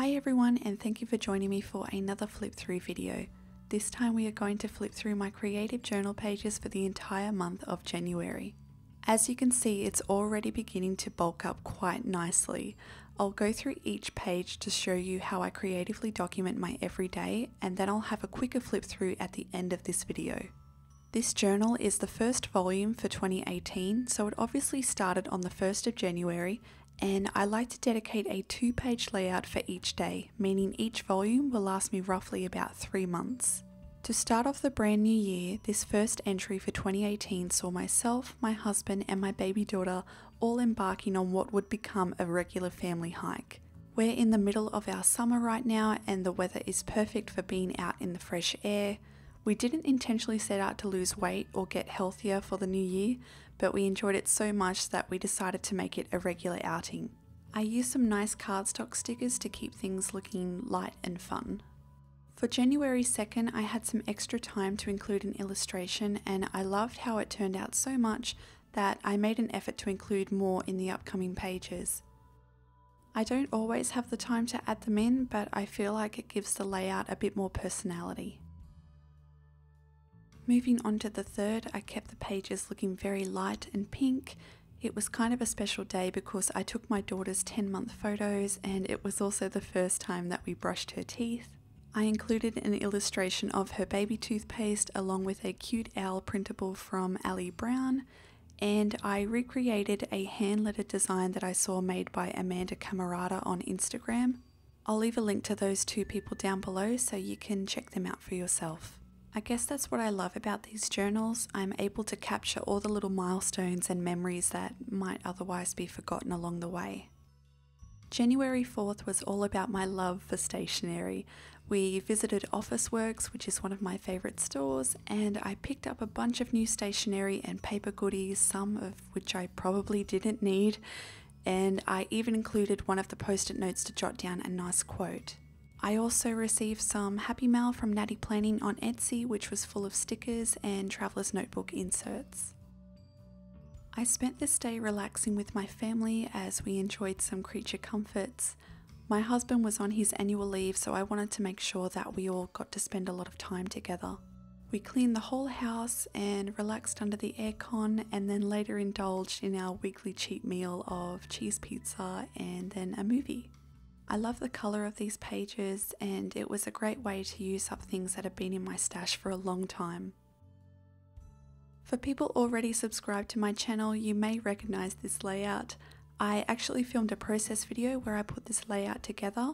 Hi everyone, and thank you for joining me for another flip through video. This time we are going to flip through my creative journal pages for the entire month of January. As you can see, it's already beginning to bulk up quite nicely. I'll go through each page to show you how I creatively document my everyday, and then I'll have a quicker flip through at the end of this video. This journal is the first volume for 2018, so it obviously started on the 1st of January, and I like to dedicate a 2-page layout for each day, meaning each volume will last me roughly about 3 months. To start off the brand new year, this first entry for 2018 saw myself, my husband and my baby daughter all embarking on what would become a regular family hike. We're in the middle of our summer right now and the weather is perfect for being out in the fresh air. We didn't intentionally set out to lose weight or get healthier for the new year, but we enjoyed it so much that we decided to make it a regular outing. I used some nice cardstock stickers to keep things looking light and fun. For January 2nd, I had some extra time to include an illustration, and I loved how it turned out so much that I made an effort to include more in the upcoming pages. I don't always have the time to add them in, but I feel like it gives the layout a bit more personality. Moving on to the 3rd, I kept the pages looking very light and pink. It was kind of a special day because I took my daughter's 10-month photos, and it was also the first time that we brushed her teeth. I included an illustration of her baby toothpaste along with a cute owl printable from Ali Brown, and I recreated a hand-lettered design that I saw made by Amanda Camerata on Instagram. I'll leave a link to those two people down below so you can check them out for yourself. I guess that's what I love about these journals. I'm able to capture all the little milestones and memories that might otherwise be forgotten along the way. January 4th was all about my love for stationery. We visited Officeworks, which is one of my favourite stores, and I picked up a bunch of new stationery and paper goodies, some of which I probably didn't need, and I even included one of the post-it notes to jot down a nice quote. I also received some Happy Mail from Natty Planning on Etsy, which was full of stickers and Traveller's Notebook inserts. I spent this day relaxing with my family as we enjoyed some creature comforts. My husband was on his annual leave, so I wanted to make sure that we all got to spend a lot of time together. We cleaned the whole house and relaxed under the aircon, and then later indulged in our weekly cheat meal of cheese pizza and then a movie. I love the colour of these pages, and it was a great way to use up things that have been in my stash for a long time. For people already subscribed to my channel, you may recognise this layout. I actually filmed a process video where I put this layout together.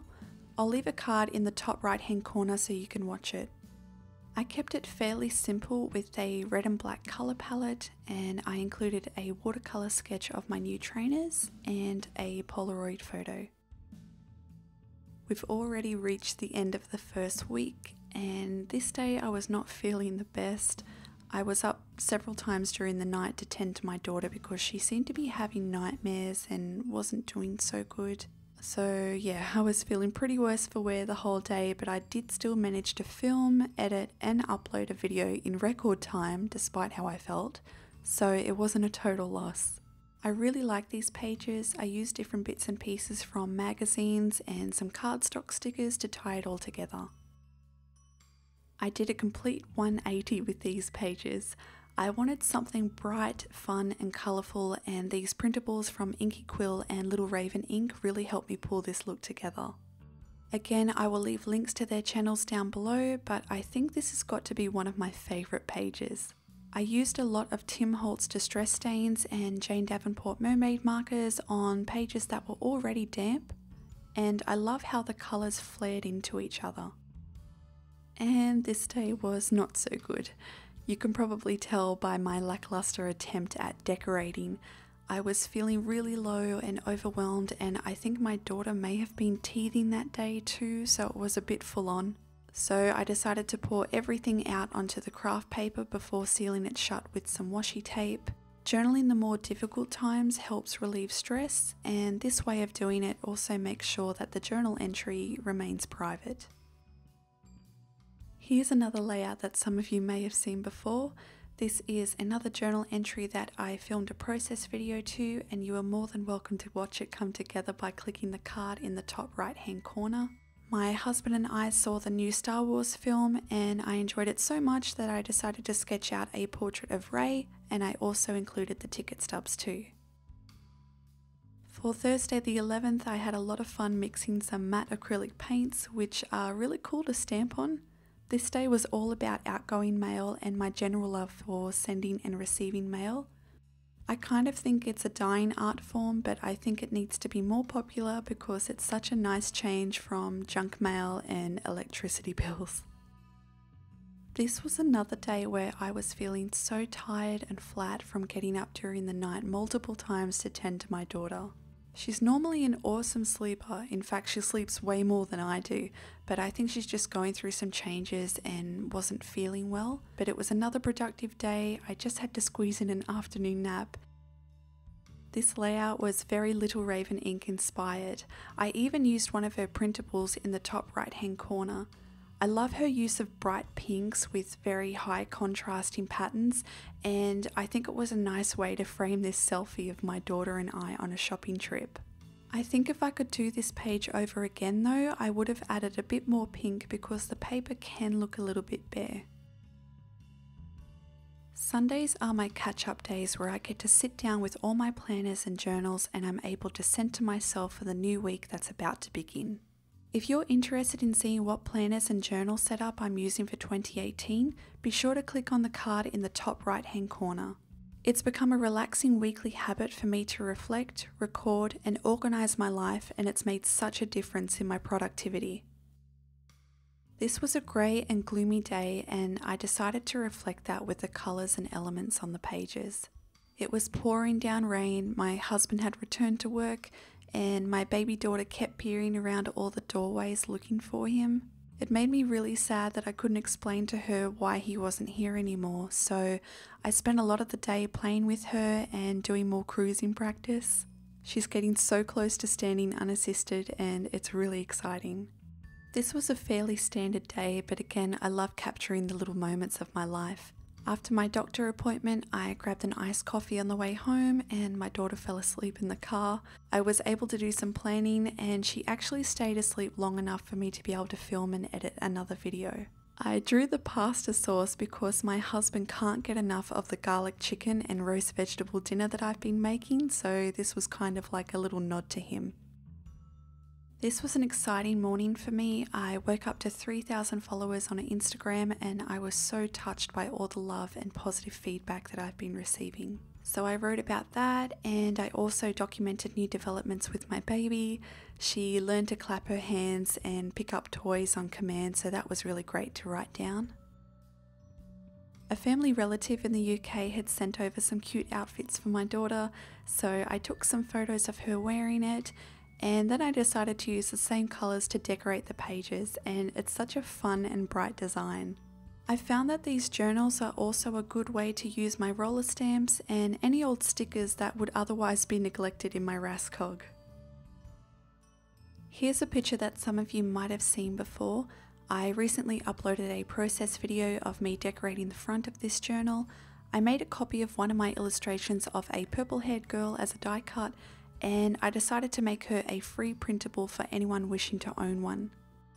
I'll leave a card in the top right hand corner so you can watch it. I kept it fairly simple with a red and black colour palette, and I included a watercolour sketch of my new trainers and a Polaroid photo. We've already reached the end of the first week, and this day I was not feeling the best. I was up several times during the night to tend to my daughter because she seemed to be having nightmares and wasn't doing so good. So yeah, I was feeling pretty worse for wear the whole day, but I did still manage to film, edit and upload a video in record time despite how I felt, so it wasn't a total loss. I really like these pages. I used different bits and pieces from magazines and some cardstock stickers to tie it all together. I did a complete 180 with these pages. I wanted something bright, fun and colourful, and these printables from Inky Quill and Little Raven Ink really helped me pull this look together. Again, I will leave links to their channels down below, but I think this has got to be one of my favourite pages. I used a lot of Tim Holtz Distress Stains and Jane Davenport Mermaid markers on pages that were already damp, and I love how the colours flared into each other. And this day was not so good. You can probably tell by my lackluster attempt at decorating. I was feeling really low and overwhelmed, and I think my daughter may have been teething that day too, so it was a bit full on. So I decided to pour everything out onto the craft paper before sealing it shut with some washi tape. Journaling the more difficult times helps relieve stress, and this way of doing it also makes sure that the journal entry remains private. Here's another layout that some of you may have seen before. This is another journal entry that I filmed a process video to, and you are more than welcome to watch it come together by clicking the card in the top right hand corner. My husband and I saw the new Star Wars film and I enjoyed it so much that I decided to sketch out a portrait of Rey, and I also included the ticket stubs too. For Thursday the 11th, I had a lot of fun mixing some matte acrylic paints, which are really cool to stamp on. This day was all about outgoing mail and my general love for sending and receiving mail. I kind of think it's a dying art form, but I think it needs to be more popular because it's such a nice change from junk mail and electricity bills. This was another day where I was feeling so tired and flat from getting up during the night multiple times to tend to my daughter. She's normally an awesome sleeper. In fact, she sleeps way more than I do, but I think she's just going through some changes and wasn't feeling well. But it was another productive day. I just had to squeeze in an afternoon nap. This layout was very Little Raven ink inspired. I even used one of her printables in the top right hand corner. I love her use of bright pinks with very high contrasting patterns, and I think it was a nice way to frame this selfie of my daughter and I on a shopping trip. I think if I could do this page over again though, I would have added a bit more pink because the paper can look a little bit bare. Sundays are my catch-up days where I get to sit down with all my planners and journals and I'm able to center myself for the new week that's about to begin. If you're interested in seeing what planners and journal setup I'm using for 2018, be sure to click on the card in the top right hand corner. It's become a relaxing weekly habit for me to reflect, record, and organize my life, and it's made such a difference in my productivity. This was a grey and gloomy day, and I decided to reflect that with the colours and elements on the pages. It was pouring down rain, my husband had returned to work, and my baby daughter kept peering around all the doorways looking for him. It made me really sad that I couldn't explain to her why he wasn't here anymore, so I spent a lot of the day playing with her and doing more cruising practice. She's getting so close to standing unassisted and it's really exciting. This was a fairly standard day, but again, I love capturing the little moments of my life. After my doctor appointment, I grabbed an iced coffee on the way home and my daughter fell asleep in the car. I was able to do some planning and she actually stayed asleep long enough for me to be able to film and edit another video. I drew the pasta sauce because my husband can't get enough of the garlic chicken and roast vegetable dinner that I've been making, so this was kind of like a little nod to him. This was an exciting morning for me. I woke up to 3,000 followers on Instagram and I was so touched by all the love and positive feedback that I've been receiving. So I wrote about that and I also documented new developments with my baby. She learned to clap her hands and pick up toys on command, so that was really great to write down. A family relative in the UK had sent over some cute outfits for my daughter, so I took some photos of her wearing it. And then I decided to use the same colours to decorate the pages, and it's such a fun and bright design. I found that these journals are also a good way to use my roller stamps and any old stickers that would otherwise be neglected in my Rascog. Here's a picture that some of you might have seen before. I recently uploaded a process video of me decorating the front of this journal. I made a copy of one of my illustrations of a purple-haired girl as a die cut, and I decided to make her a free printable for anyone wishing to own one.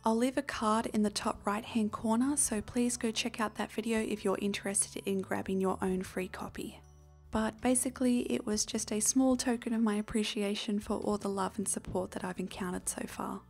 I'll leave a card in the top right hand corner, so please go check out that video if you're interested in grabbing your own free copy. But basically it was just a small token of my appreciation for all the love and support that I've encountered so far.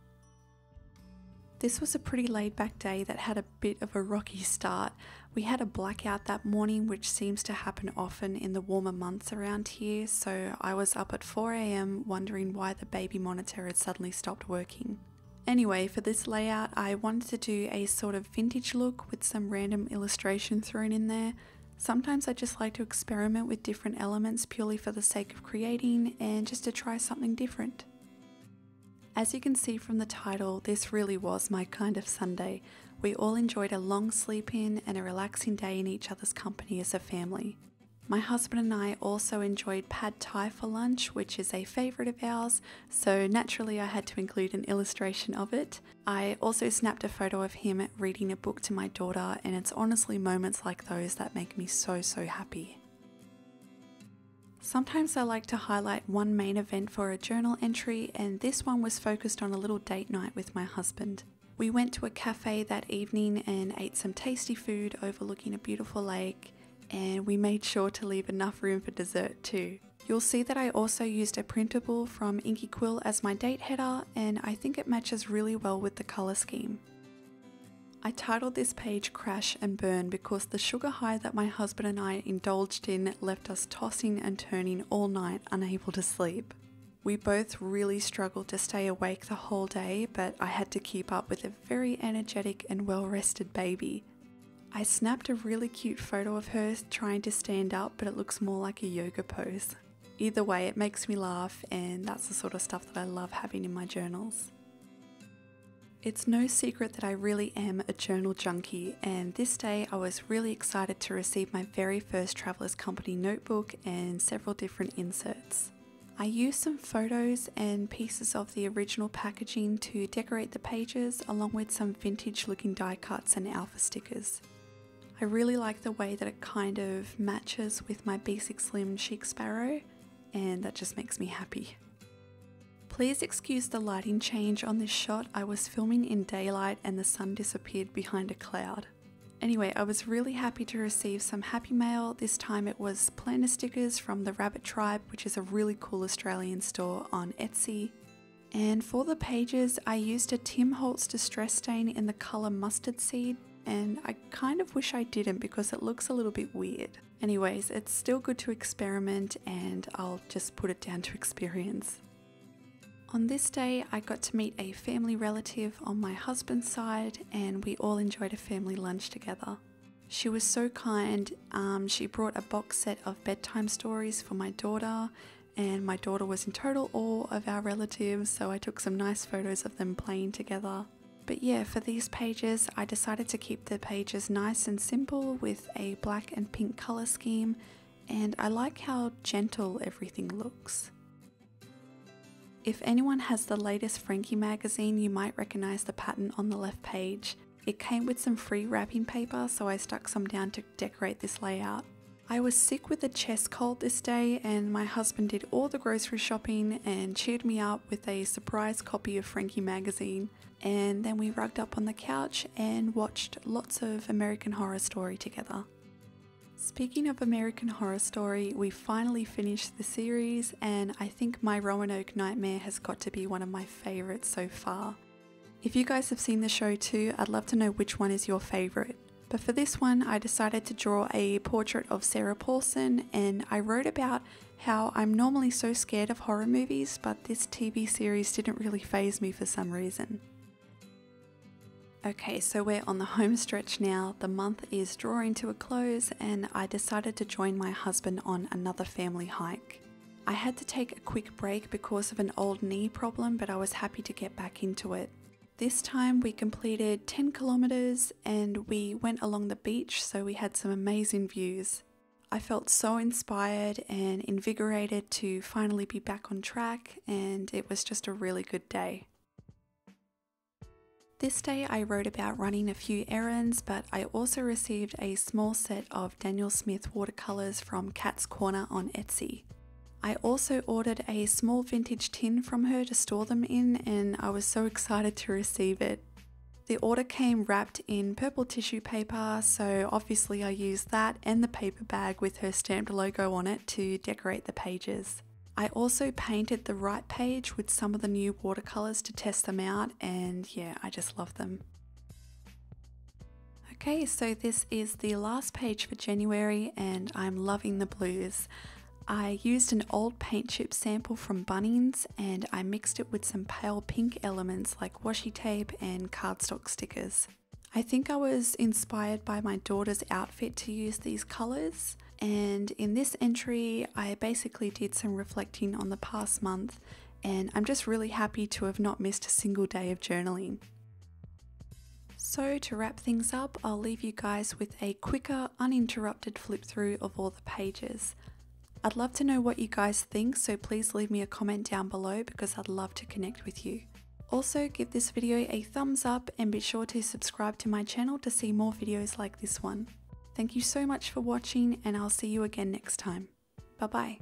This was a pretty laid back day that had a bit of a rocky start. We had a blackout that morning, which seems to happen often in the warmer months around here, so I was up at 4 AM wondering why the baby monitor had suddenly stopped working. Anyway, for this layout I wanted to do a sort of vintage look with some random illustration thrown in there. Sometimes I just like to experiment with different elements purely for the sake of creating and just to try something different. As you can see from the title, this really was my kind of Sunday. We all enjoyed a long sleep in and a relaxing day in each other's company as a family. My husband and I also enjoyed pad thai for lunch, which is a favourite of ours, so naturally I had to include an illustration of it. I also snapped a photo of him reading a book to my daughter, and it's honestly moments like those that make me so happy. Sometimes I like to highlight one main event for a journal entry, and this one was focused on a little date night with my husband. We went to a cafe that evening and ate some tasty food overlooking a beautiful lake, and we made sure to leave enough room for dessert too. You'll see that I also used a printable from Inky Quill as my date header, and I think it matches really well with the colour scheme. I titled this page Crash and Burn because the sugar high that my husband and I indulged in left us tossing and turning all night, unable to sleep. We both really struggled to stay awake the whole day, but I had to keep up with a very energetic and well-rested baby. I snapped a really cute photo of her trying to stand up, but it looks more like a yoga pose. Either way, it makes me laugh, and that's the sort of stuff that I love having in my journals. It's no secret that I really am a journal junkie, and this day I was really excited to receive my very first Traveller's Company notebook and several different inserts. I used some photos and pieces of the original packaging to decorate the pages, along with some vintage looking die cuts and alpha stickers. I really like the way that it kind of matches with my Basic Slim Chic Sparrow, and that just makes me happy. Please excuse the lighting change on this shot. I was filming in daylight and the sun disappeared behind a cloud. Anyway, I was really happy to receive some happy mail. This time it was planner stickers from the Rabbit Tribe, which is a really cool Australian store on Etsy. And for the pages, I used a Tim Holtz distress stain in the colour Mustard Seed, and I kind of wish I didn't because it looks a little bit weird. Anyways, it's still good to experiment, and I'll just put it down to experience. On this day, I got to meet a family relative on my husband's side, and we all enjoyed a family lunch together. She was so kind. She brought a box set of bedtime stories for my daughter, and my daughter was in total awe of our relatives, so I took some nice photos of them playing together. But yeah, for these pages, I decided to keep the pages nice and simple with a black and pink colour scheme, and I like how gentle everything looks. If anyone has the latest Frankie magazine, you might recognise the pattern on the left page. It came with some free wrapping paper, so I stuck some down to decorate this layout. I was sick with a chest cold this day, and my husband did all the grocery shopping and cheered me up with a surprise copy of Frankie magazine, and then we rugged up on the couch and watched lots of American Horror Story together. Speaking of American Horror Story, we finally finished the series, and I think My Roanoke Nightmare has got to be one of my favourites so far. If you guys have seen the show too, I'd love to know which one is your favourite. But for this one, I decided to draw a portrait of Sarah Paulson, and I wrote about how I'm normally so scared of horror movies, but this TV series didn't really faze me for some reason. Okay, so we're on the home stretch now. The month is drawing to a close, and I decided to join my husband on another family hike. I had to take a quick break because of an old knee problem, but I was happy to get back into it. This time we completed 10 kilometers and we went along the beach, so we had some amazing views. I felt so inspired and invigorated to finally be back on track, and it was just a really good day. This day I wrote about running a few errands, but I also received a small set of Daniel Smith watercolours from Cat's Corner on Etsy. I also ordered a small vintage tin from her to store them in, and I was so excited to receive it. The order came wrapped in purple tissue paper, so obviously I used that and the paper bag with her stamped logo on it to decorate the pages. I also painted the right page with some of the new watercolours to test them out, and yeah, I just love them. Okay, so this is the last page for January, and I'm loving the blues. I used an old paint chip sample from Bunnings, and I mixed it with some pale pink elements like washi tape and cardstock stickers. I think I was inspired by my daughter's outfit to use these colours, and in this entry I basically did some reflecting on the past month, and I'm just really happy to have not missed a single day of journaling. So to wrap things up, I'll leave you guys with a quicker, uninterrupted flip through of all the pages. I'd love to know what you guys think, so please leave me a comment down below because I'd love to connect with you. Also, give this video a thumbs up and be sure to subscribe to my channel to see more videos like this one. Thank you so much for watching, and I'll see you again next time. Bye bye.